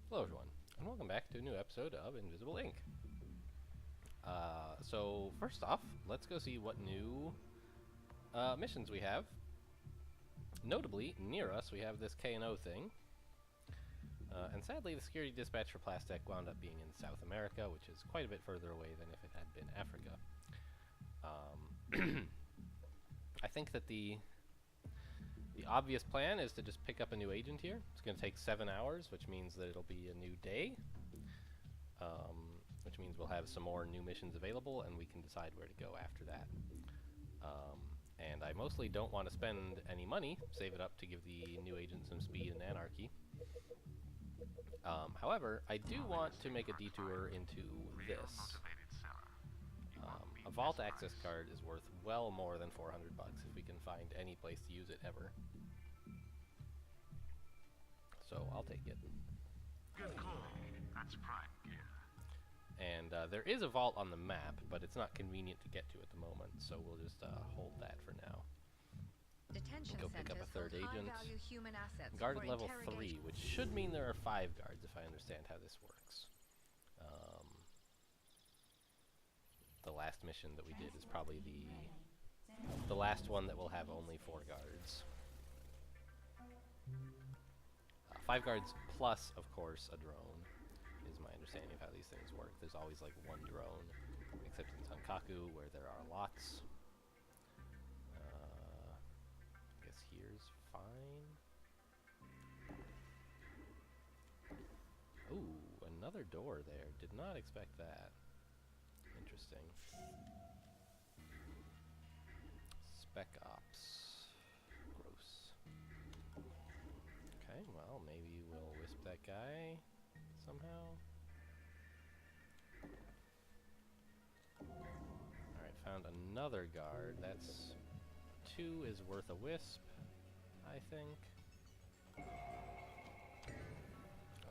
Hello everyone, and welcome back to a new episode of Invisible Ink. So first off, let's go see what new missions we have. Notably, near us we have this K&O thing. And sadly, the security dispatch for Plastek wound up being in South America, which is quite a bit further away than if it had been Africa. I think that the obvious plan is to just pick up a new agent here. It's going to take 7 hours, which means that it'll be a new day. Which means we'll have some more new missions available, and we can decide where to go after that. And I mostly don't want to spend any money, save it up to give the new agent some speed and anarchy. However, I do want to make a detour into this. A vault access card is worth well more than 400 bucks if we can find any place to use it ever. So I'll take it. Good call. That's prime gear. And there is a vault on the map, but it's not convenient to get to at the moment, so we'll just hold that for now. Detention Go pick up a centers third hold agent. high-value human assets Guard for level 3, interrogation. which should mean there are 5 guards if I understand how this works. The last mission that we did is probably the last one that will have only 4 guards. 5 guards plus, of course, a drone is my understanding of how these things work. There's always like one drone, except in Sankaku where there are lots. I guess here's fine. Ooh, another door there. Did not expect that. Interesting. Spec Ops. Gross. Okay, well, maybe we'll wisp that guy somehow. Alright, found another guard. That's 2 is worth a wisp, I think.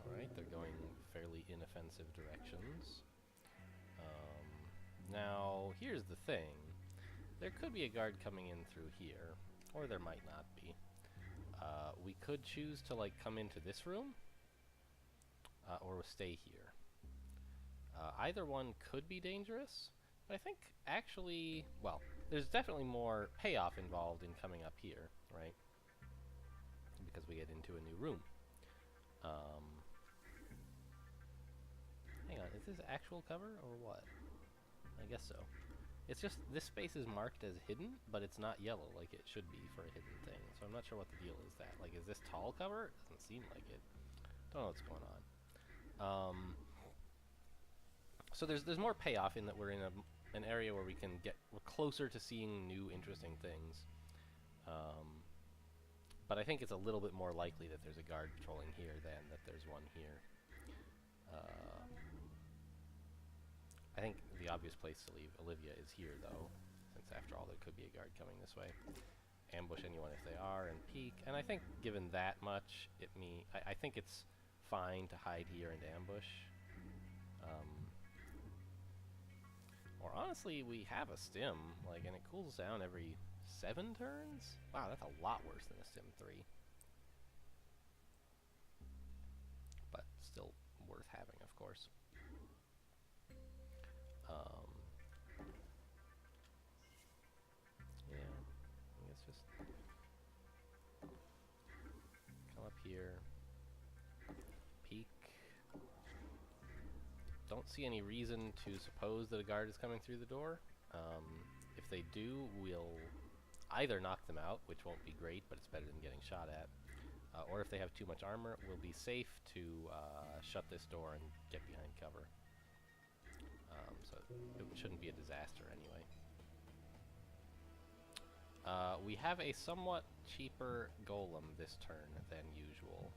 Alright, they're going fairly inoffensive directions. Now, here's the thing. There could be a guard coming in through here, or there might not be. We could choose to, like, come into this room, or stay here. Either one could be dangerous, but I think, actually, well, there's definitely more payoff involved in coming up here, right? Because we get into a new room. Hang on, is this actual cover, or what? I guess so. It's just, this space is marked as hidden, but it's not yellow like it should be for a hidden thing. So I'm not sure what the deal is that. Like, is this tall cover? It doesn't seem like it. Don't know what's going on. So there's more payoff in that we're in an area where we're closer to seeing new interesting things. But I think it's a little bit more likely that there's a guard patrolling here than that there's one here. I think the obvious place to leave Olivia is here, though, since after all there could be a guard coming this way. Ambush anyone if they are, and peek. And I think, given that much, I think it's fine to hide here and ambush. Or honestly, we have a stim, like, and it cools down every 7 turns? Wow, that's a lot worse than a stim 3. But still worth having, of course. Yeah, I guess just come up here, peek. Don't see any reason to suppose that a guard is coming through the door. If they do, we'll either knock them out, which won't be great, but it's better than getting shot at. Or if they have too much armor, we'll be safe to shut this door and get behind cover. So it shouldn't be a disaster anyway. We have a somewhat cheaper golem this turn than usual.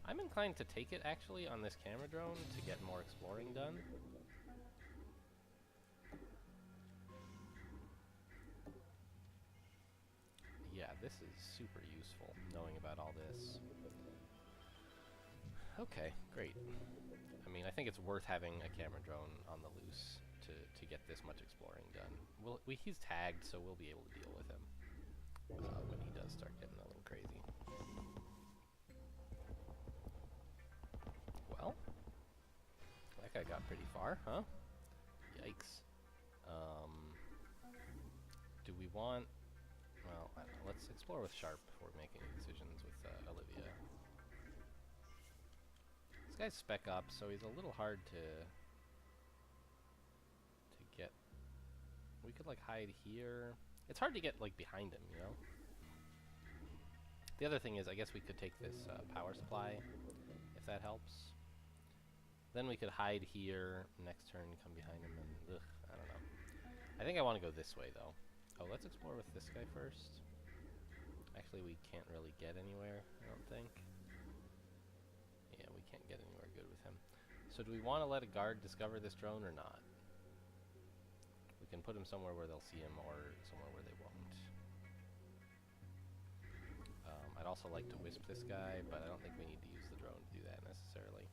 I'm inclined to take it, actually, on this camera drone to get more exploring done. Yeah, this is super useful, knowing about all this. Okay, great. I mean, I think it's worth having a camera drone on the loose to get this much exploring done. He's tagged, so we'll be able to deal with him when he does start getting a little crazy. guy got pretty far, huh? Yikes. Do we want... Well, I don't know. Let's explore with Sharp before making decisions with Olivia. This guy's spec op, so he's a little hard to get. We could like hide here. It's hard to get like behind him, you know? The other thing is, I guess we could take this power supply, if that helps. Then we could hide here, next turn come behind him, and ugh, I don't know. I think I want to go this way, though. Oh, let's explore with this guy first. Actually, we can't really get anywhere, I don't think. Yeah, we can't get anywhere good with him. So do we want to let a guard discover this drone or not? We can put him somewhere where they'll see him, or somewhere where they won't. I'd also like to wisp this guy, but I don't think we need to use the drone to do that necessarily.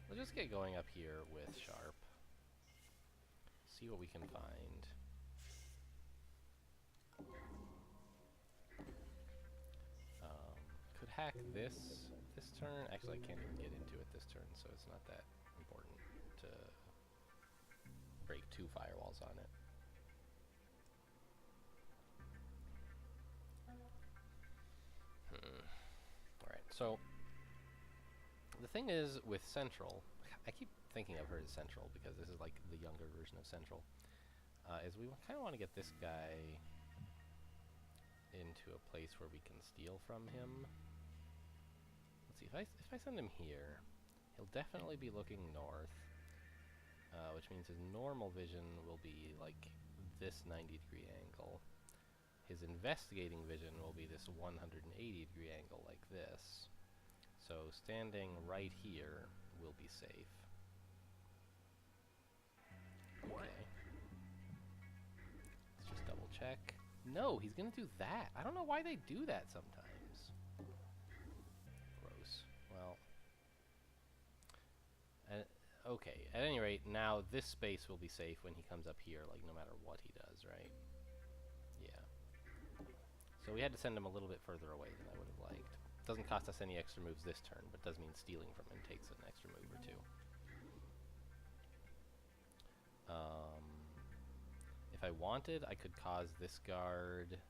We'll just get going up here with Sharp. See what we can find. Could hack this turn. Actually, I can't even get into it this turn, so it's not that important to break 2 firewalls on it. Alright, so the thing is with Central, I keep thinking of her as Central because this is like the younger version of Central, is we kind of want to get this guy into a place where we can steal from him. Let's see, if I send him here, he'll definitely be looking north, which means his normal vision will be like this 90-degree angle. His investigating vision will be this 180-degree angle like this. So standing right here will be safe. Okay. Let's just double check. No, he's gonna do that. I don't know why they do that sometimes. Gross. Well. Okay, at any rate, now this space will be safe when he comes up here, like no matter what he does, right? Yeah. So we had to send him a little bit further away than I would have liked. Doesn't cost us any extra moves this turn, but does mean stealing from him takes an extra move or 2. If I wanted, I could cause this guard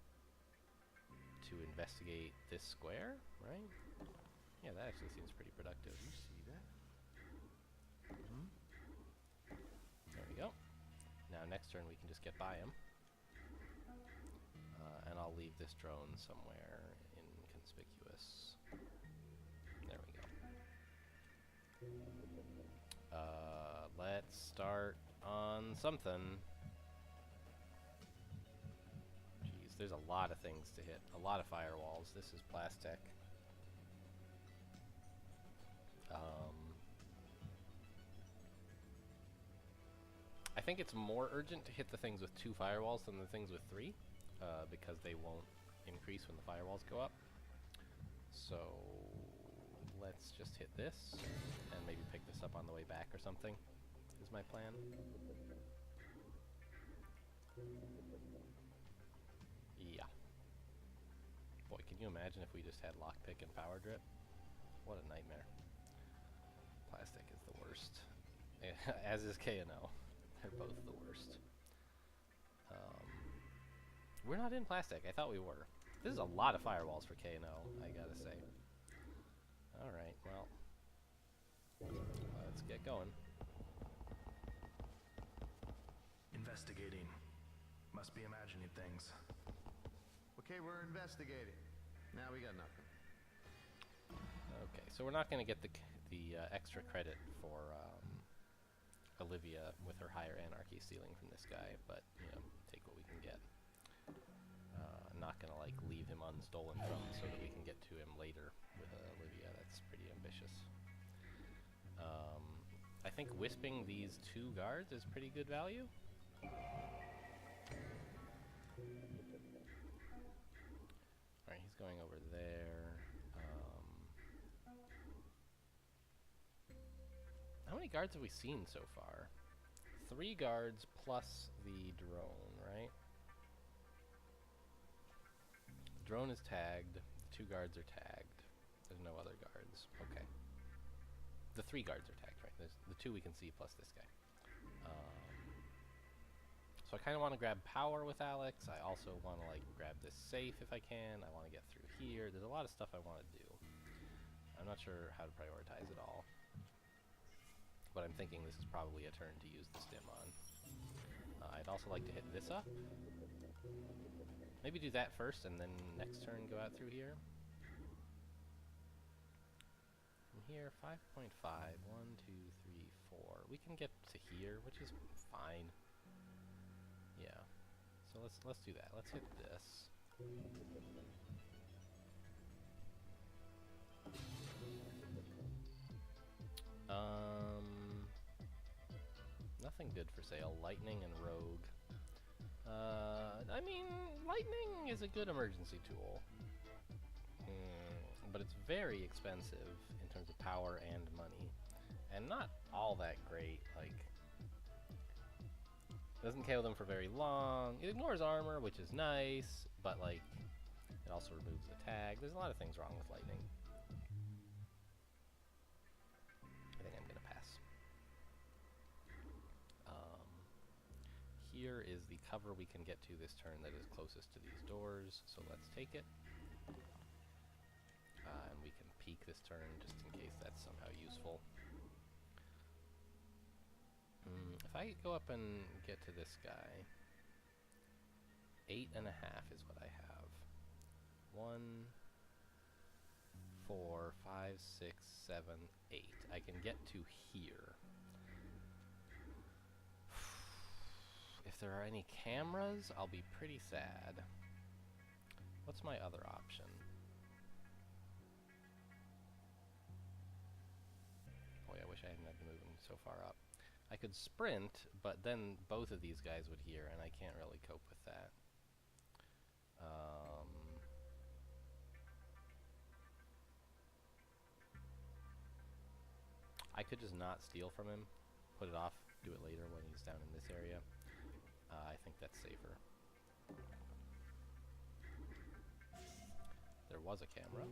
to investigate this square, right? Yeah, that actually seems pretty productive. You see that? There we go. Now next turn we can just get by him. And I'll leave this drone somewhere inconspicuous. There we go. Let's start on something. Jeez, there's a lot of things to hit. A lot of firewalls. This is Plastic. I think it's more urgent to hit the things with 2 firewalls than the things with 3, because they won't increase when the firewalls go up. So let's just hit this, and maybe pick this up on the way back or something, is my plan. Yeah. Boy, can you imagine if we just had lockpick and power drip? What a nightmare. Plastic is the worst. As is KNO. They're both the worst. We're not in Plastic. I thought we were. This is a lot of firewalls for KNO, I gotta say. Alright, well. Let's get going. Investigating. Must be imagining things. Okay, we're investigating. Now we got nothing. Okay, so we're not going to get the extra credit for Olivia with her higher anarchy stealing from this guy, but, you know, take what we can get. I'm not going to, like, leave him unstolen from so that we can get to him later with Olivia. That's pretty ambitious. I think wisping these 2 guards is pretty good value. Alright, he's going over there. How many guards have we seen so far? 3 guards plus the drone, right? The drone is tagged. The 2 guards are tagged. There's no other guards. Okay. the 3 guards are tagged, right? There's the 2 we can see plus this guy. So I kind of want to grab power with Alex. I also want to like grab this safe if I can. I want to get through here. There's a lot of stuff I want to do. I'm not sure how to prioritize it all. But I'm thinking this is probably a turn to use the stim on. I'd also like to hit this up. Maybe do that first and then next turn go out through here. From here, 5.5. 1, 2, 3, 4. We can get to here, which is fine. Yeah. So let's do that. Let's hit this. Nothing good for sale. Lightning and rogue. I mean, lightning is a good emergency tool. But it's very expensive in terms of power and money. And not all that great, like... Doesn't KO them for very long. It ignores armor, which is nice, but like, it also removes the tag. There's a lot of things wrong with lightning. I think I'm gonna pass. Here is the cover we can get to this turn that is closest to these doors, so let's take it. And we can peek this turn just in case that's somehow useful. If I go up and get to this guy, 8.5 is what I have. 1, 4, 5, 6, 7, 8. I can get to here. If there are any cameras, I'll be pretty sad. What's my other option? Boy, I wish I hadn't had to move him so far up. I could sprint, but then both of these guys would hear, and I can't really cope with that. I could just not steal from him, put it off, do it later when he's down in this area. I think that's safer. There was a camera,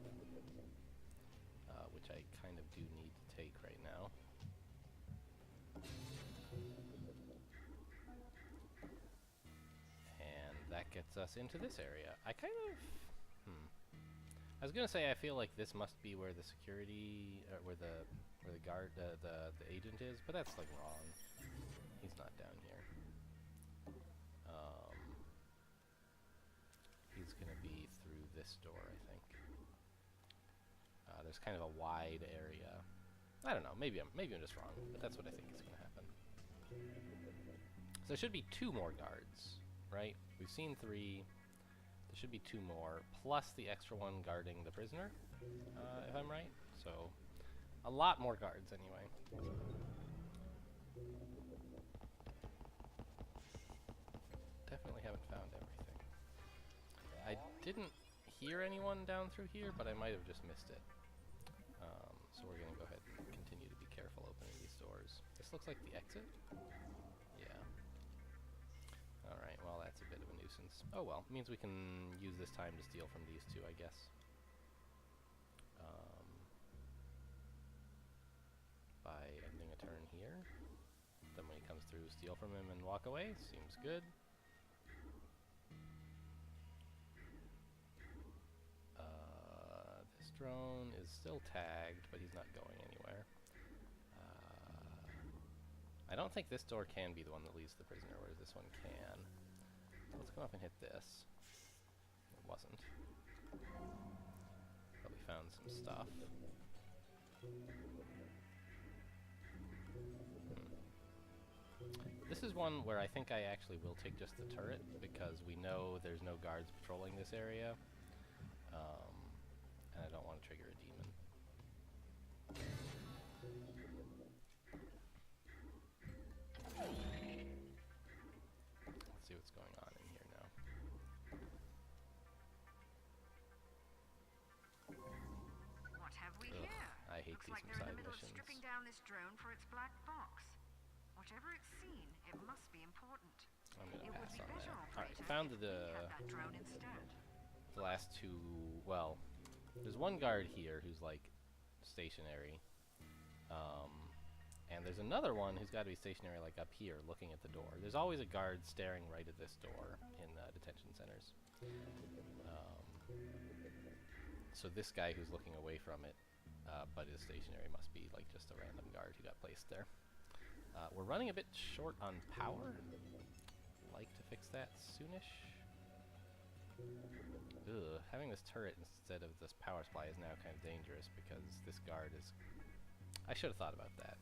which I kind of do need to take right now. And that gets us into this area. I kind of... I was gonna say I feel like this must be where the security, where the guard, the agent is, but that's like wrong. He's not down here. He's gonna be through this door, I think. There's kind of a wide area. I don't know. Maybe I'm just wrong, but that's what I think is gonna happen. So there should be 2 more guards, right? We've seen 3. There should be 2 more, plus the extra one guarding the prisoner, if I'm right. So, a lot more guards anyway. Definitely haven't found everything. I didn't hear anyone down through here, but I might have just missed it. So we're going to go ahead and continue to be careful opening these doors. This looks like the exit? Yeah. Alright, well that's a bit of a nuisance. Oh well, means we can use this time to steal from these 2, I guess. By ending a turn here. Then when he comes through, steal from him and walk away. Seems good. This drone is still tagged, but he's not going anywhere. I don't think this door can be the one that leads the prisoner, whereas this one can. Let's go up and hit this. It wasn't. But we found some stuff. This is one where I think I actually will take just the turret, because we know there's no guards patrolling this area. And I don't want to trigger a demon. Let's see what's going on in here now. What have we Ugh, here? I hate Looks these like they're in side the middle of missions. stripping down this drone for its black box. Whatever it's seen, it must be important. I'm gonna It would pass be on better, that. Alright, operator, found if we had that drone instead. the last 2, well, there's one guard here who's like stationary. And there's another one who's got to be stationary, like up here, looking at the door. There's always a guard staring right at this door in detention centers. So this guy who's looking away from it, but is stationary, must be like just a random guard who got placed there. We're running a bit short on power. Like to fix that soonish. Ugh, having this turret instead of this power supply is now kind of dangerous because this guard is... I should have thought about that.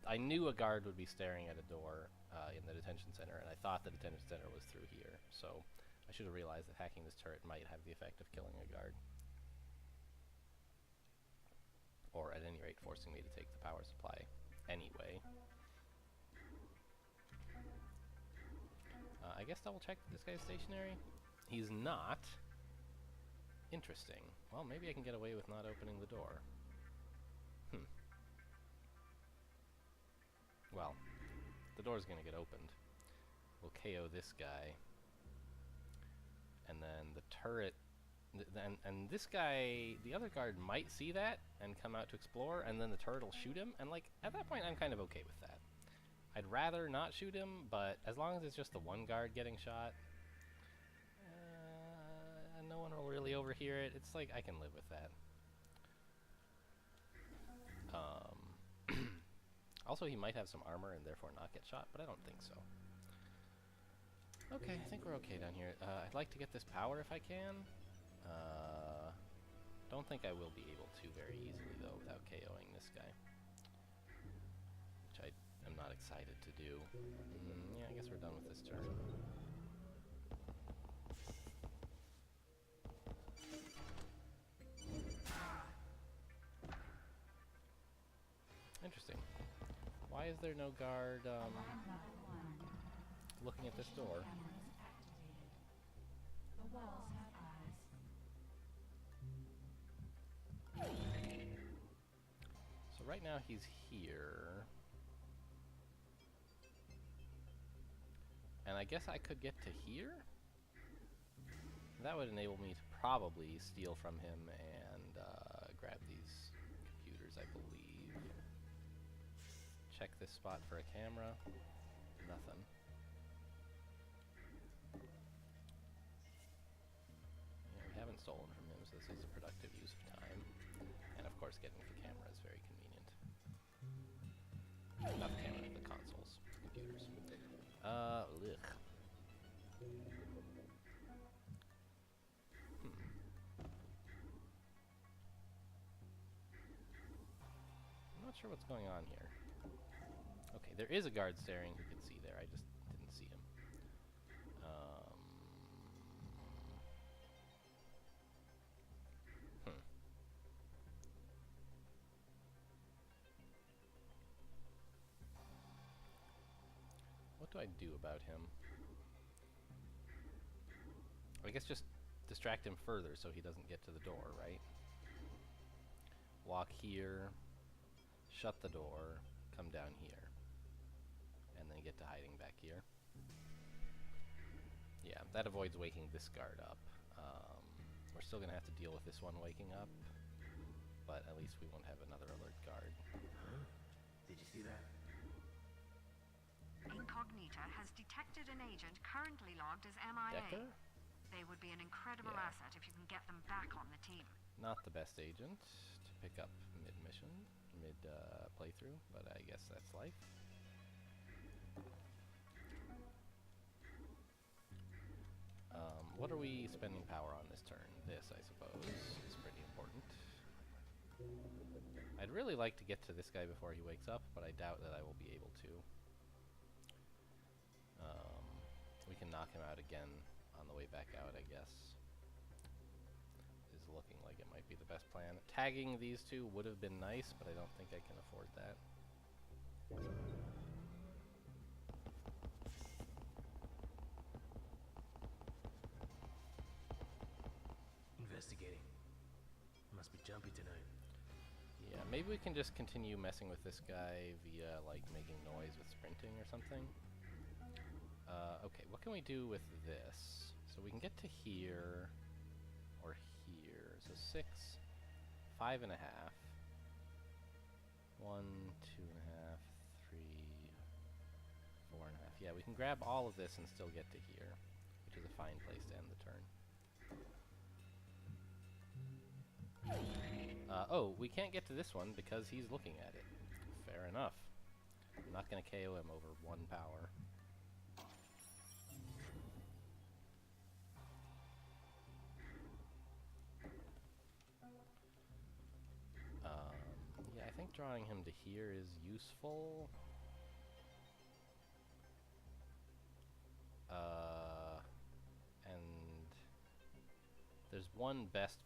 I knew a guard would be staring at a door in the detention center, and I thought the detention center was through here, so I should have realized that hacking this turret might have the effect of killing a guard. Or at any rate forcing me to take the power supply anyway. I guess double check that this guy's stationary. He's not. Interesting. Well, maybe I can get away with not opening the door. Well, the door's gonna get opened. We'll KO this guy. And then the turret... and this guy, the other guard might see that and come out to explore, and then the turret will shoot him, and like, at that point I'm kind of okay with that. I'd rather not shoot him, but as long as it's just the one guard getting shot, and no one will really overhear it, it's like, I can live with that. Also, he might have some armor and therefore not get shot, but I don't think so. Okay, I think we're okay down here. I'd like to get this power if I can. Don't think I will be able to very easily, though, without KOing this guy. Which I am not excited to do. Yeah, I guess we're done with this turn. Interesting. Why is there no guard looking at this door? The walls have eyes. So right now he's here. And I guess I could get to here? That would enable me to probably steal from him and grab these computers, I believe. Check this spot for a camera. Nothing. Yeah, we haven't stolen from him, so this is a productive use of time. And of course, getting the camera is very convenient. Not the camera, the consoles, computers. Ugh. I'm not sure what's going on here. Okay, there is a guard staring who can see there. I just didn't see him. What do I do about him? I guess just distract him further so he doesn't get to the door, right? Walk here, shut the door, come down here, and then get to hiding back here. Yeah, that avoids waking this guard up. We're still going to have to deal with this one waking up, but at least we won't have another alert guard. Huh? Did you see that? Incognita has detected an agent currently logged as MIA. Decker? They would be an incredible Yeah. asset if you can get them back on the team. Not the best agent to pick up mid-mission, mid-playthrough, but I guess that's life. What are we spending power on this turn? This, I suppose, is pretty important. I'd really like to get to this guy before he wakes up, but I doubt that I will be able to. We can knock him out again on the way back out, I guess. Is looking like it might be the best plan. Tagging these two would have been nice, but I don't think I can afford that. Investigating. Must be jumpy tonight. Yeah, maybe we can just continue messing with this guy via, like, making noise with sprinting or something. Okay, what can we do with this? So we can get to here, or here. So 6, 5.5. 1, 2.5, 3, 4.5. Yeah, we can grab all of this and still get to here, which is a fine place to end the turn. Oh, we can't get to this one because he's looking at it. Fair enough. I'm not going to KO him over 1 power. Yeah, I think drawing him to here is useful. And there's one best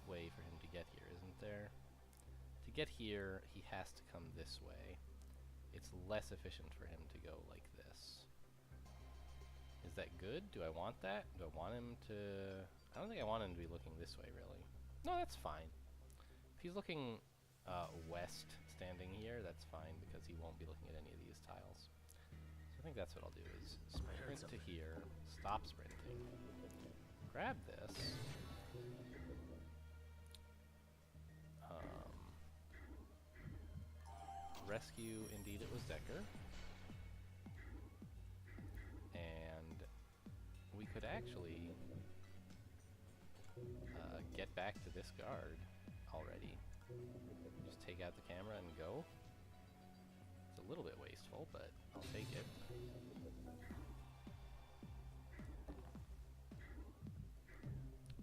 way for him to get here, isn't there? To get here, he has to come this way. It's less efficient for him to go like this. Is that good? Do I want that? Do I want him to... I don't think I want him to be looking this way, really. No, that's fine. If he's looking west, standing here, that's fine, because he won't be looking at any of these tiles. So I think that's what I'll do, is sprint to here, stop sprinting, grab this, rescue, indeed it was Decker, and we could actually get back to this guard already. Just take out the camera and go. It's a little bit wasteful, but I'll take it.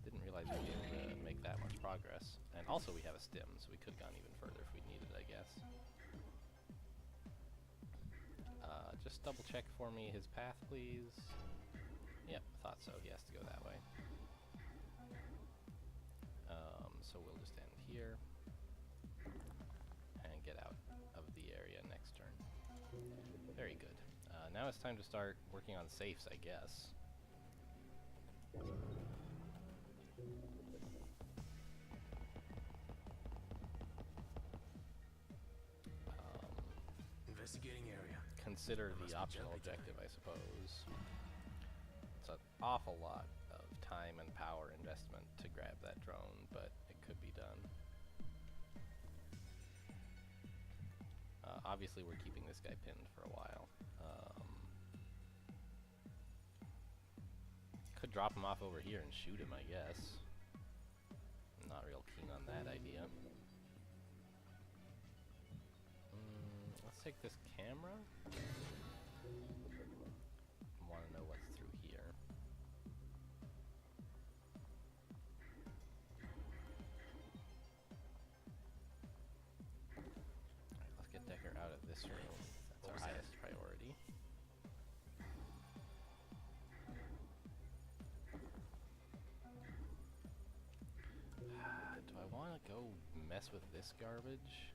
Didn't realize we'd be able to make that much progress. And also we have a stim, so we could have gone even further if we needed, I guess. Just double check for me his path, please. Yep, thought so. He has to go that way. So we'll just end here and get out of the area next turn. Very good. Now it's time to start working on safes, I guess. Investigating area. Consider Must the be optional jumpy objective, I suppose. It's an awful lot of time and power investment to grab that drone, but it could be done. Obviously, we're keeping this guy pinned for a while. Could drop him off over here and shoot him, I guess. I'm not real keen on that idea. Let's take this camera. Want to know what's through here. Alright, let's get Decker out of this room. That's our highest priority. Do I want to go mess with this garbage?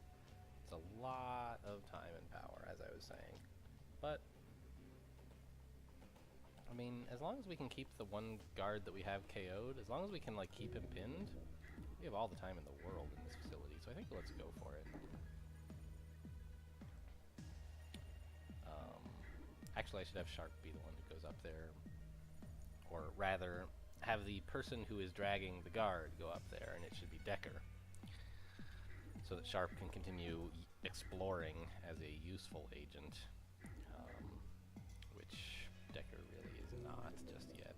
It's a lot of time and power, as I was saying. But, I mean, as long as we can keep the one guard that we have KO'd, as long as we can, like, keep him pinned, we have all the time in the world in this facility, so I think let's go for it. Actually, I should have Sharp be the one who goes up there. Or rather, have the person who is dragging the guard go up there, and it should be Decker. So that Sharp can continue exploring as a useful agent, which Decker really is not just yet.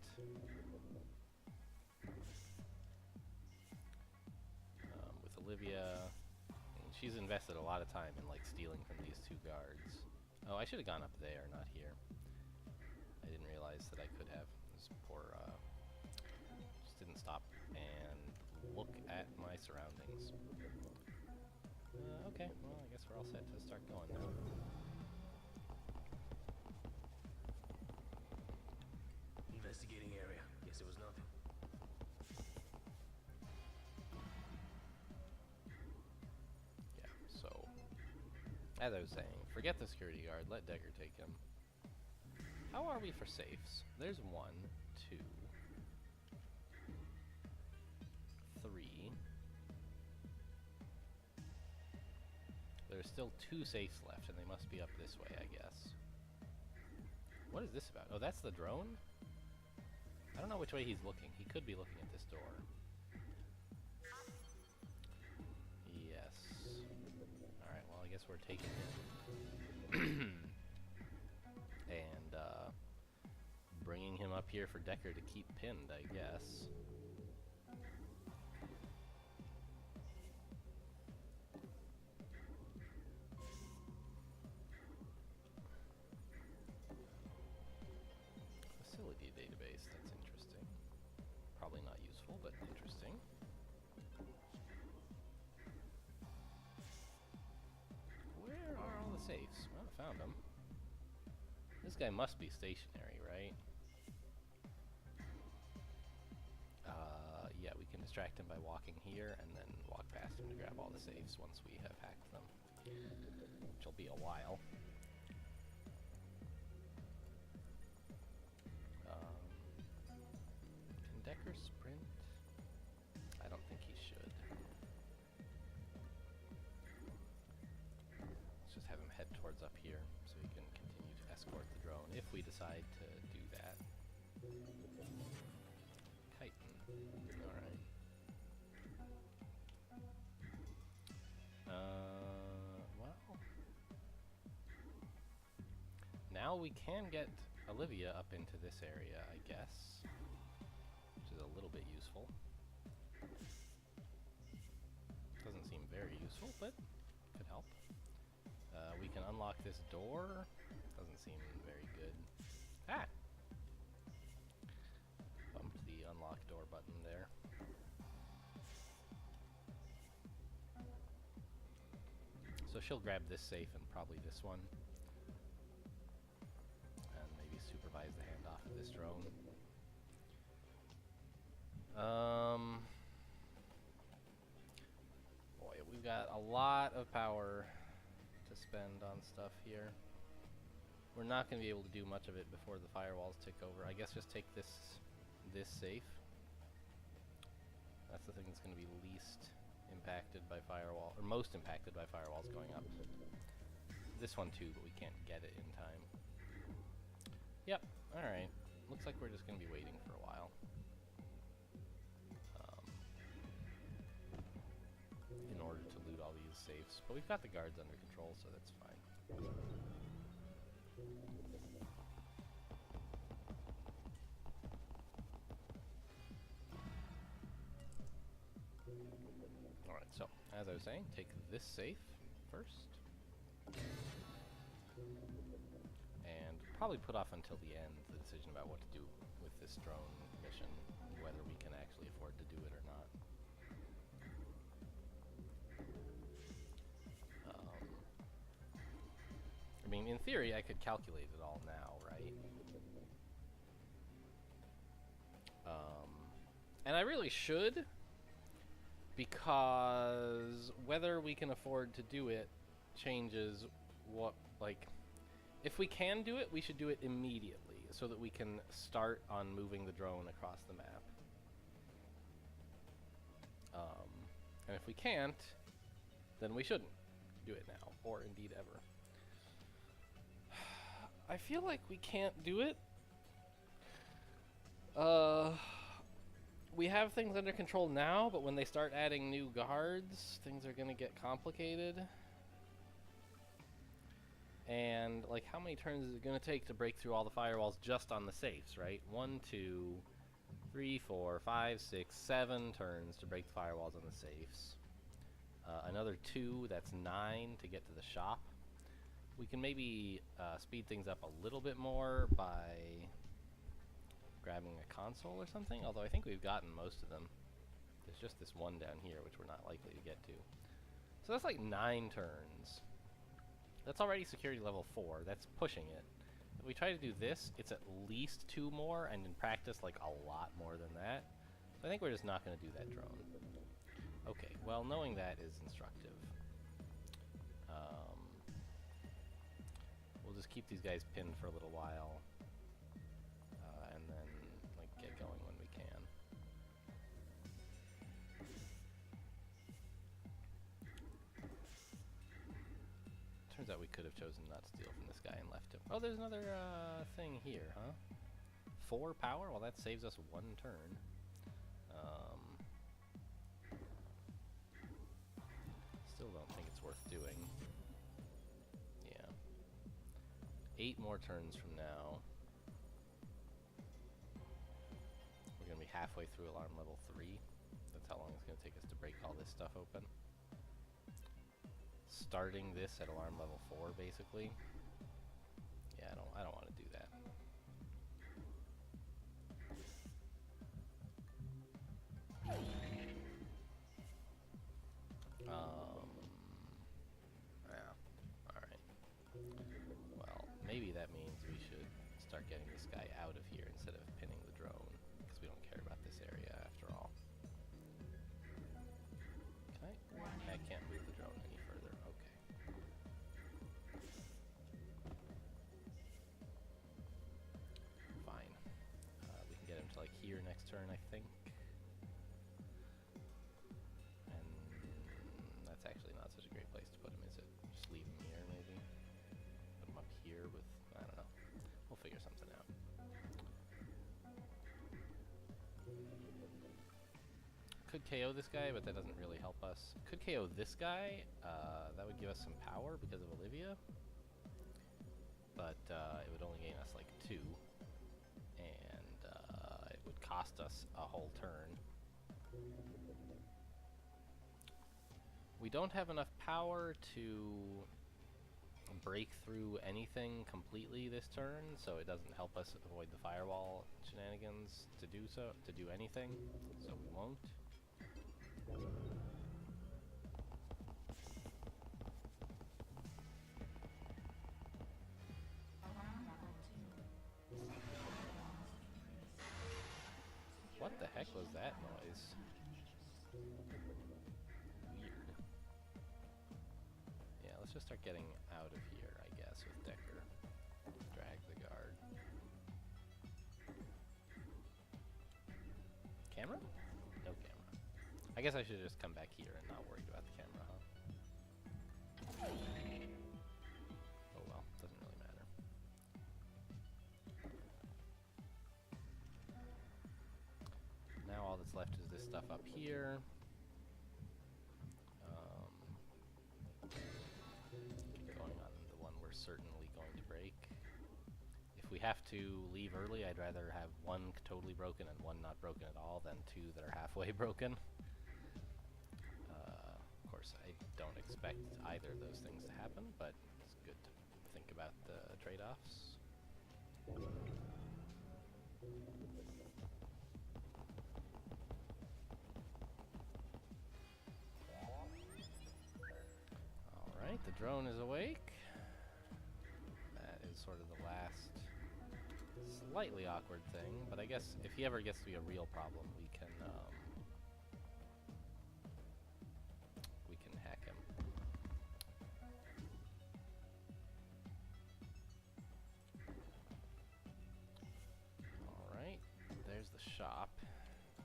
With Olivia, I mean, she's invested a lot of time in like stealing from these two guards. Oh, I should have gone up there, not here. I didn't realize that I could have. This poor, just didn't stop and look at my surroundings. Okay, well, I guess we're all set to start going now. Investigating area. Guess it was nothing. Yeah, so, as I was saying, forget the security guard, let Decker take him. How are we for safes? There's 1, 2, 3. There's still 2 safes left, and they must be up this way, I guess. What is this about? Oh, that's the drone? I don't know which way he's looking. He could be looking at this door. Yes. Alright, well, I guess guess we're taking it. And bringing him up here for Decker to keep pinned, I guess. Facility database, that's interesting. Probably not useful, but interesting. Where are all the safes? Well, I found them. This guy must be stationary, right? Yeah, we can distract him by walking here and then walk past him to grab all the safes once we have hacked them. Which will be a while. Can Decker sprint? I don't think he should. Let's just have him head towards up here so he can continue to escort the drone if we decide to do that. Chitin. Alright. Well. Now we can get Olivia up into this area, I guess. Which is a little bit useful. Doesn't seem very useful, but could help. We can unlock this door. Doesn't seem very good. Ah! Bumped the unlock door button there. So she'll grab this safe and probably this one. And maybe supervise the handoff of this drone. Boy, we've got a lot of power to spend on stuff here. We're not going to be able to do much of it before the firewalls tick over. I guess just take this safe. That's the thing that's going to be least impacted by firewall, or most impacted by firewalls going up. This one too, but we can't get it in time. Yep, alright. Looks like we're just going to be waiting for a while. In order to loot all these safes. But we've got the guards under control, so that's fine. Alright, so, as I was saying, take this safe first. And probably put off until the end the decision about what to do with this drone mission, whether we can actually afford to do it or not. I mean, in theory, I could calculate it all now, right? And I really should, because whether we can afford to do it changes what, like, if we can do it, we should do it immediately so that we can start on moving the drone across the map. And if we can't, then we shouldn't do it now, or indeed ever. I feel like we can't do it. We have things under control now, but when they start adding new guards, things are going to get complicated. And, like, how many turns is it going to take to break through all the firewalls just on the safes, right? 1, 2, 3, 4, 5, 6, 7 turns to break the firewalls on the safes. Another 2, that's 9 to get to the shop. We can maybe speed things up a little bit more by grabbing a console or something, although I think we've gotten most of them. There's just this one down here, which we're not likely to get to. So that's like 9 turns. That's already security level 4. That's pushing it. If we try to do this, it's at least 2 more, and in practice, like a lot more than that. So I think we're just not going to do that drone. Okay, well, knowing that is instructive. We'll just keep these guys pinned for a little while, and then like get going when we can. Turns out we could have chosen not to steal from this guy and left him. Oh, there's another thing here, huh? 4 power? Well, that saves us 1 turn. Still don't think it's worth doing. 8 more turns from now. We're gonna be halfway through alarm level 3. That's how long it's gonna take us to break all this stuff open. Starting this at alarm level 4, basically. Yeah, I don't want to do that. Yeah. Alright. Well, maybe that means we should start getting this guy out of here instead of pinning the drone, because we don't care about this area after all. Okay. I can't move the drone any further. Okay. Fine. We can get him to like here next turn, I think. And that's actually not such a great place to put him, is it? Just leave him here, maybe? Put him up here with, I don't know. We'll figure something out. Could KO this guy, but that doesn't really help us. Could KO this guy. That would give us some power because of Olivia. But it would only gain us like 2. And it would cost us a whole turn. We don't have enough power to break through anything completely this turn, so it doesn't help us avoid the firewall shenanigans to do so, to do anything, so we won't. What the heck was that noise? Weird. Yeah, let's just start getting out of here, I guess, with Decker. Drag the guard. Camera? No camera. I guess I should just come back here and not worry about the camera, huh? Oh well, doesn't really matter. Now all that's left is this stuff up here. Keep going on the one we're certainly going to break. If we have to leave early, I'd rather have 1 totally broken and 1 not broken at all than 2 that are halfway broken. Of course, I don't expect either of those things to happen, but it's good to think about the trade-offs. Alright, the drone is awake. That is sort of the last slightly awkward thing, but I guess if he ever gets to be a real problem, we can hack him. Alright, there's the shop.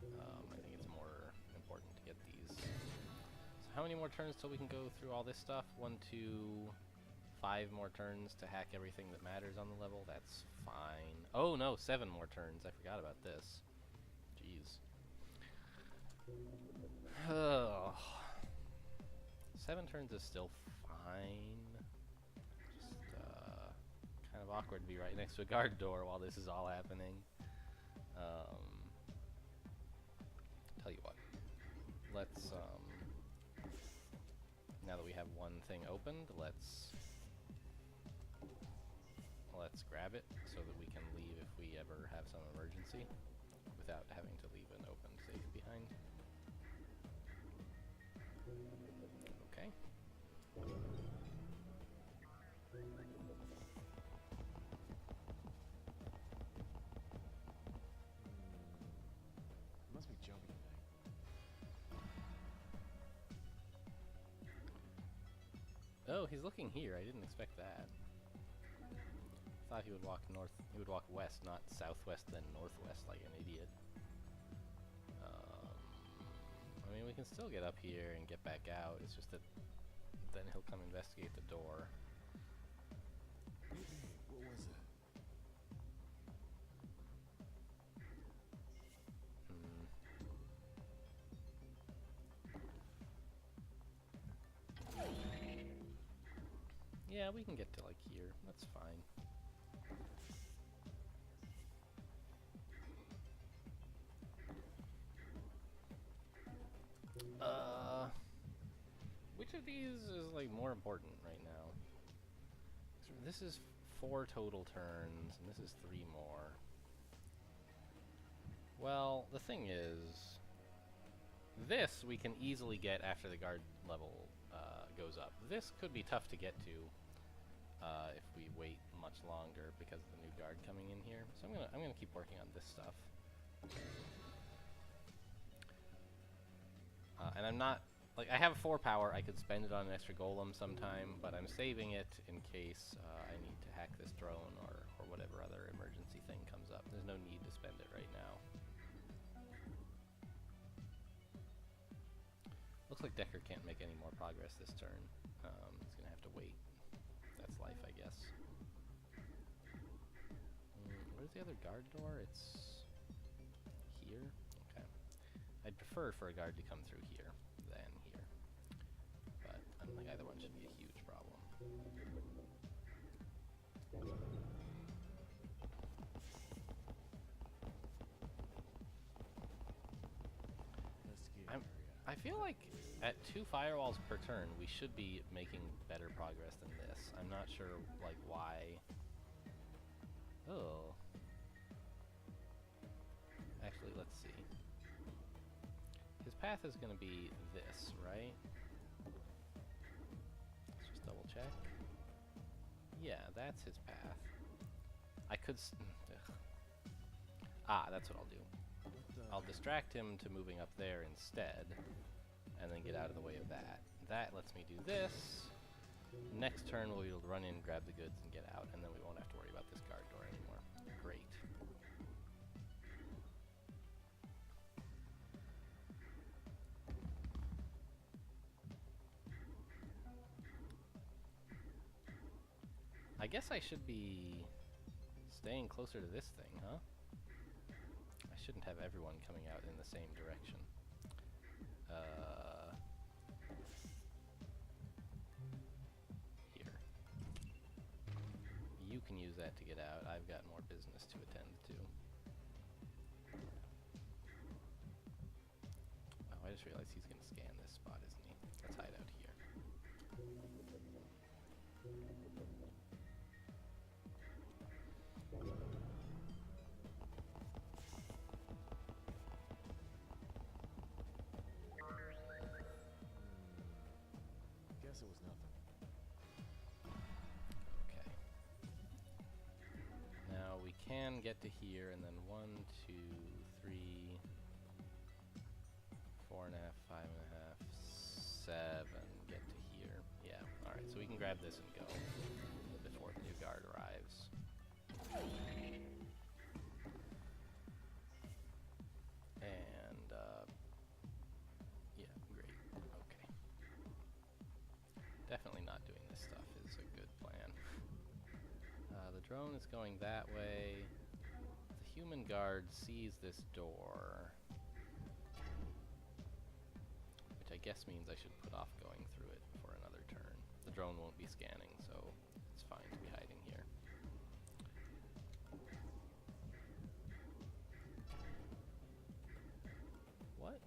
I think it's more important to get these. So how many more turns till we can go through all this stuff? 1, 2, 5 more turns to hack everything that matters on the level. That's fine. Oh no, 7 more turns. I forgot about this. Jeez. Oh. 7 turns is still fine. Just kind of awkward to be right next to a guard door while this is all happening. Tell you what. Let's now that we have 1 thing opened, let's grab it so that we can leave if we ever have some emergency without having to leave an open safe behind. Okay. Must be jumping tonight. Oh, he's looking here. I didn't expect that. Thought he would walk north. He would walk west, not southwest, then northwest, like an idiot. I mean, we can still get up here and get back out. It's just that then he'll come investigate the door. What was that? Yeah, we can get to like here. That's fine. Which of these is like more important right now? So this is 4 total turns, and this is 3 more. Well, the thing is, this we can easily get after the guard level goes up. This could be tough to get to if we wait much longer because of the new guard coming in here. So I'm gonna keep working on this stuff. And I'm not, like, I have 4 power. I could spend it on an extra golem sometime, but I'm saving it in case I need to hack this drone or whatever other emergency thing comes up. There's no need to spend it right now. Looks like Decker can't make any more progress this turn. He's gonna have to wait. That's life, I guess. Where's the other guard door? It's here? Okay. I'd prefer for a guard to come through here than here. But I don't think either one should be a huge problem. Investigate area. I feel like at 2 firewalls per turn, we should be making better progress than this. I'm not sure, like, why. Oh. Actually, let's see. His path is going to be this, right? Let's just double check. Yeah, that's his path. I could ugh. Ah, that's what I'll do. I'll distract him to moving up there instead, and then get out of the way of that. That lets me do this. Next turn we'll run in, grab the goods, and get out, and then we won't have to worry about this guard door anymore. Great. I guess I should be staying closer to this thing, huh? I shouldn't have everyone coming out in the same direction. Here. You can use that to get out. I've got more business to attend to. Oh, I just realized he's going to scan this spot, isn't he? Let's hide out here. Guess it was nothing. Okay. Now we can get to here, and then 1, 2, 3, 4.5, 5.5, 7. Get to here. Yeah. All right. So we can grab this and go before the new guard arrives. And yeah, great. Okay. Definitely not doing this stuff is a good plan. The drone is going that way. The human guard sees this door, which I guess means I should put off going through it for another turn. The drone won't be scanning, so it's fine to be hiding here. What?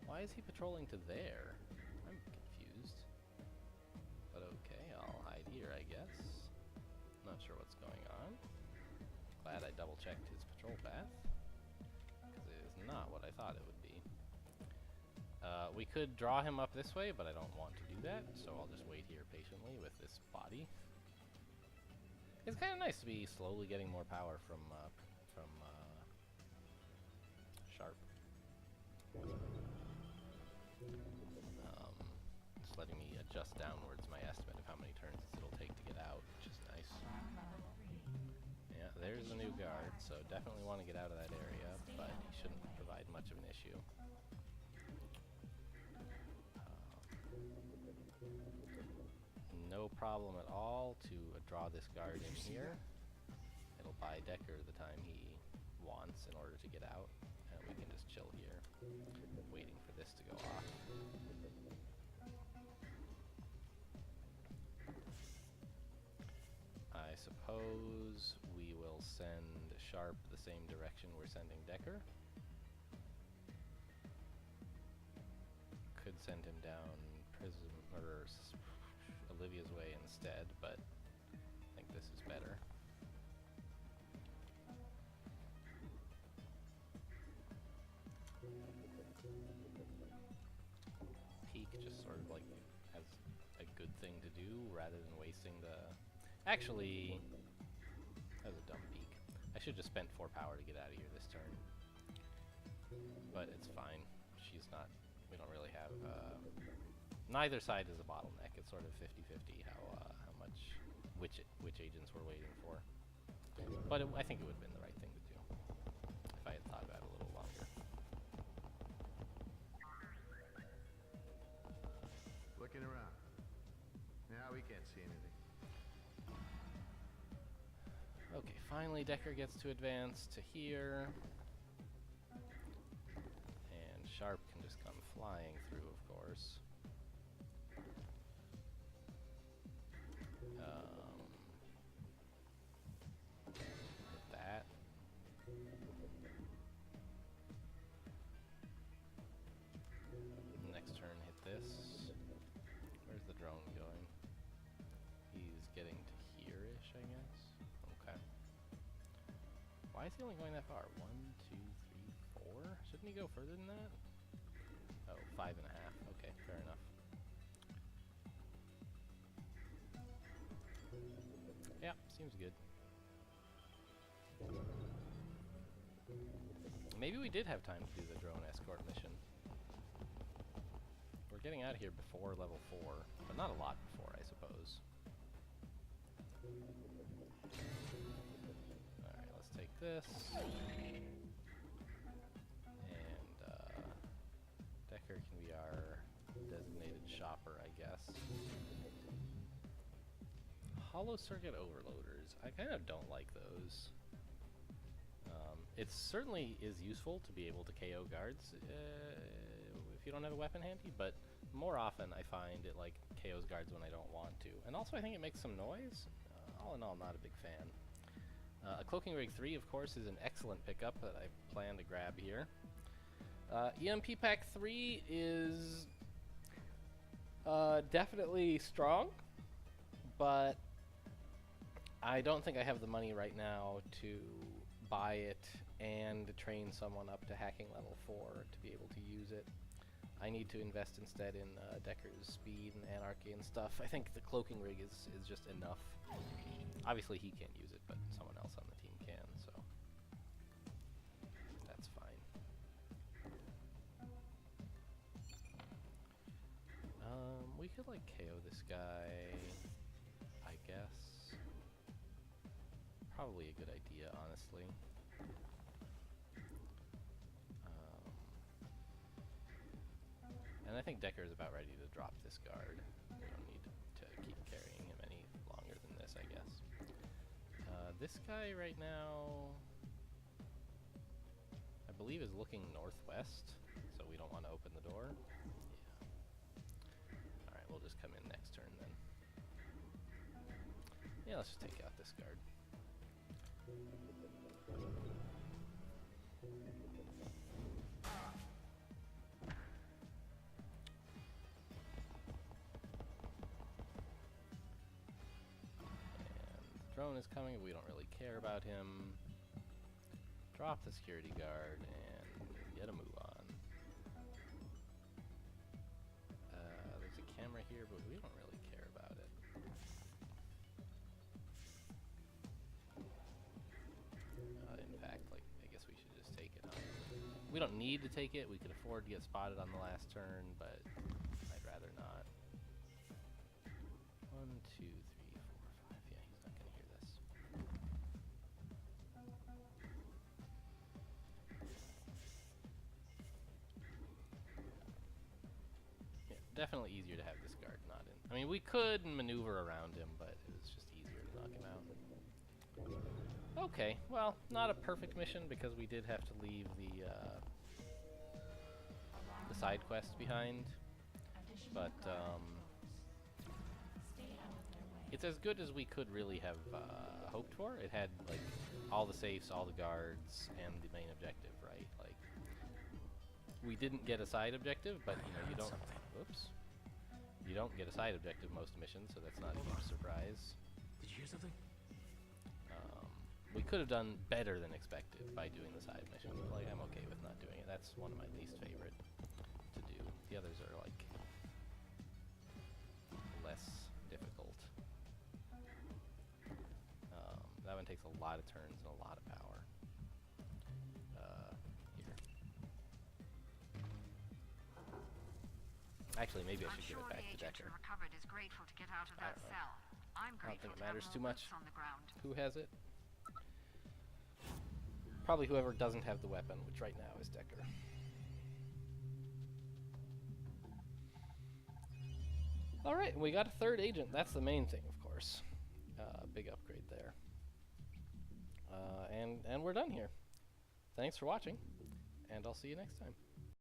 Why is he patrolling to there? I'm confused. But okay, I'll hide here, I guess. Not sure what's going on. Glad I double-checked his patrol path, because it is not what I thought it would be. We could draw him up this way, but I don't want to do that, so I'll just wait here patiently with this body. It's kind of nice to be slowly getting more power from Sharp. It's letting me adjust downwards my estimate of how many turns it'll take to get out, which is nice. Yeah, there's the new guard, so definitely want to get out of that area, but he shouldn't provide much of an issue. No problem at all to draw this guard in here. It'll buy Decker the time he wants in order to get out, and we can just chill here, waiting for this to go off. suppose we will send Sharp the same direction we're sending Decker. Could send him down Prism or Olivia's way instead, but I think this is better. Peek just sort of like has a good thing to do rather than wasting the... Actually, that was a dumb peek. I should have spent 4 power to get out of here this turn. But it's fine. She's not... We don't really have... neither side is a bottleneck. It's sort of 50-50 how much... Which agents we're waiting for. But I think it would have been the right thing to do. If I had thought about it a little longer. Looking around. Now we can't see anything. Okay, finally Decker gets to advance to here. And Sharp can just come flying through, of course. Hit that. Next turn, hit this. Where's the drone going? He's getting to here-ish, I guess. Okay. Why is he only going that far? 1, 2, 3, 4? Shouldn't he go further than that? Oh, 5.5. Okay, fair enough. Yeah, seems good. Maybe we did have time to do the drone escort mission. We're getting out of here before level 4, but not a lot before, I suppose. Alright, let's take this. And Decker can be our designated shopper, I guess. Hollow circuit overloaders. I kind of don't like those. It certainly is useful to be able to KO guards if you don't have a weapon handy, but more often I find it like KOs guards when I don't want to. And also I think it makes some noise. All in all, not a big fan. A Cloaking Rig 3, of course, is an excellent pickup that I plan to grab here. EMP Pack 3 is definitely strong, but I don't think I have the money right now to buy it and train someone up to hacking level 4 to be able to use it. I need to invest instead in Decker's speed and anarchy and stuff. I think the Cloaking Rig is just enough. Obviously he can't use it, but someone else on the team can, so that's fine. We could like KO this guy, I guess. Probably a good idea, honestly. And I think Decker is about ready to drop this guard. We don't need to keep carrying him any longer than this, I guess. This guy right now, I believe, is looking northwest, so we don't want to open the door. Yeah. Alright, we'll just come in next turn then. Yeah, let's just take out this guard. Drone is coming, we don't really care about him. Drop the security guard and get a move on. There's a camera here, but we don't really care about it. In fact, like, I guess we should just take it on. We don't need to take it, we could afford to get spotted on the last turn, but I'd rather not. 1, 2, 3, 4, 5. Yeah, he's not gonna hear this. Yeah, definitely easier to have this guard not in. I mean, we could maneuver around him, but it was just easier to knock him out. Okay, well, not a perfect mission because we did have to leave the side quest behind, but it's as good as we could really have hoped for. It had like all the safes, all the guards, and the main objective, right? Like we didn't get a side objective, but you know you don't. Whoops. You don't get a side objective most missions, so that's not a huge surprise. Did you hear something? We could have done better than expected by doing the side mission. Like, I'm okay with not doing it. That's one of my least favorite to do. The others are, like, less difficult. That one takes a lot of turns and a lot of power. Here. Actually, maybe I I'm should give sure it back the to agent Decker. who recovered is grateful to get out of that don't know. cell. I'm I don't grateful think it to have matters more too much. boots on the ground. Who has it? Probably whoever doesn't have the weapon, which right now is Decker. Alright, we got a third agent. That's the main thing, of course. Big upgrade there. And we're done here. Thanks for watching, and I'll see you next time.